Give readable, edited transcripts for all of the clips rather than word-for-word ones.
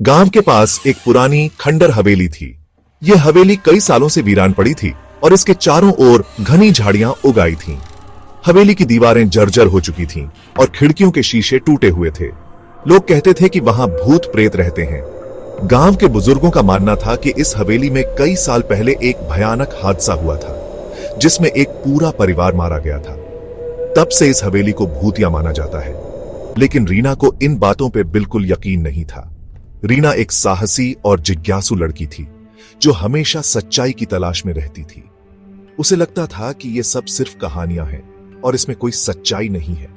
गांव के पास एक पुरानी खंडर हवेली थी। यह हवेली कई सालों से वीरान पड़ी थी और इसके चारों ओर घनी झाड़ियां उग आई थीं। हवेली की दीवारें जर्जर हो चुकी थीं और खिड़कियों के शीशे टूटे हुए थे। लोग कहते थे कि वहां भूत प्रेत रहते हैं। गांव के बुजुर्गों का मानना था कि इस हवेली में कई साल पहले एक भयानक हादसा हुआ था, जिसमें एक पूरा परिवार मारा गया था। तब से इस हवेली को भूतिया माना जाता है। लेकिन रीना को इन बातों पर बिल्कुल यकीन नहीं था। रीना एक साहसी और जिज्ञासु लड़की थी, जो हमेशा सच्चाई की तलाश में रहती थी। उसे लगता था कि ये सब सिर्फ कहानियां हैं और इसमें कोई सच्चाई नहीं है।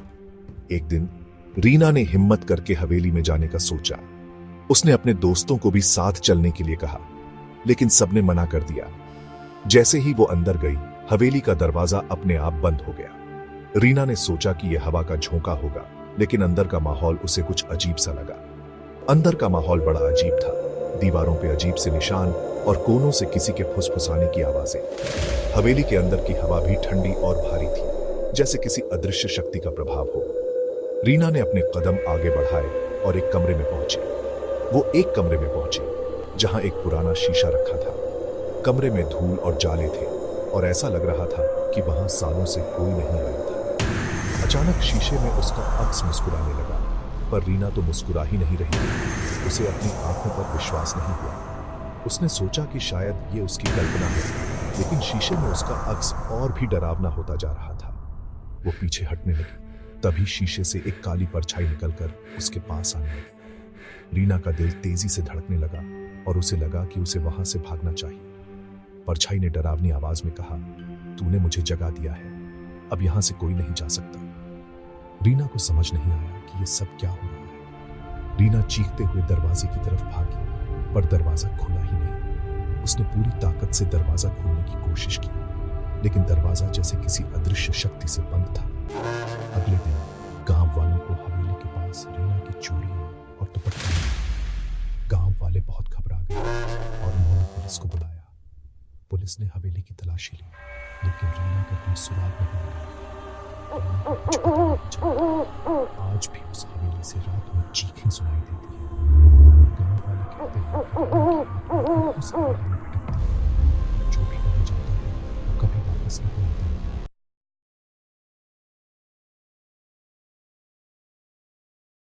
एक दिन रीना ने हिम्मत करके हवेली में जाने का सोचा। उसने अपने दोस्तों को भी साथ चलने के लिए कहा, लेकिन सबने मना कर दिया। जैसे ही वो अंदर गई, हवेली का दरवाजा अपने आप बंद हो गया। रीना ने सोचा कि यह हवा का झोंका होगा, लेकिन अंदर का माहौल उसे कुछ अजीब सा लगा। अंदर का माहौल बड़ा अजीब था। दीवारों पे अजीब से निशान और कोनों से किसी के फुसफुसाने की आवाजें। हवेली के अंदर की हवा भी ठंडी और भारी थी, जैसे किसी अदृश्य शक्ति का प्रभाव हो। रीना ने अपने कदम आगे बढ़ाए और एक कमरे में पहुंची। वो एक कमरे में पहुंची जहां एक पुराना शीशा रखा था। कमरे में धूल और जाले थे और ऐसा लग रहा था कि वहां सालों से कोई नहीं आया था। अचानक शीशे में उसका अक्स मुस्कुराने लगा, पर रीना तो मुस्कुरा ही नहीं रही थी। उसे अपनी आंखों पर विश्वास नहीं हुआ। उसने सोचा कि शायद ये उसकी कल्पना है, लेकिन शीशे में उसका अक्स और भी डरावना होता जा रहा था। वो पीछे हटने लगी। तभी शीशे से एक काली परछाई निकलकर उसके पास आने लगी। रीना का दिल तेजी से धड़कने लगा और उसे लगा कि उसे वहां से भागना चाहिए। परछाई ने डरावनी आवाज में कहा, तूने मुझे जगा दिया है, अब यहां से कोई नहीं जा सकता। रीना को समझ नहीं आया कि ये सब क्या हो रहा है। रीना चीखते हुए दरवाजे की तरफ भागी, पर दरवाजा खुला ही नहीं। उसने पूरी ताकत से दरवाजा खोलने की कोशिश की, लेकिन दरवाजा जैसे किसी अदृश्य शक्ति से बंद था। अगले दिन गांव वालों को हवेली के पास रीना की चूड़ियां और दुपट्टा मिला। गांव वाले बहुत घबरा गए और उन्होंने पुलिस को बुलाया। पुलिस ने हवेली की तलाशी ली, लेकिन रीना का कोई सुराग नहीं मिला। आज भी उस हवेली से रात में चीखें सुनाई देती है। गांव वाले कहते हैं कि उस हवेली में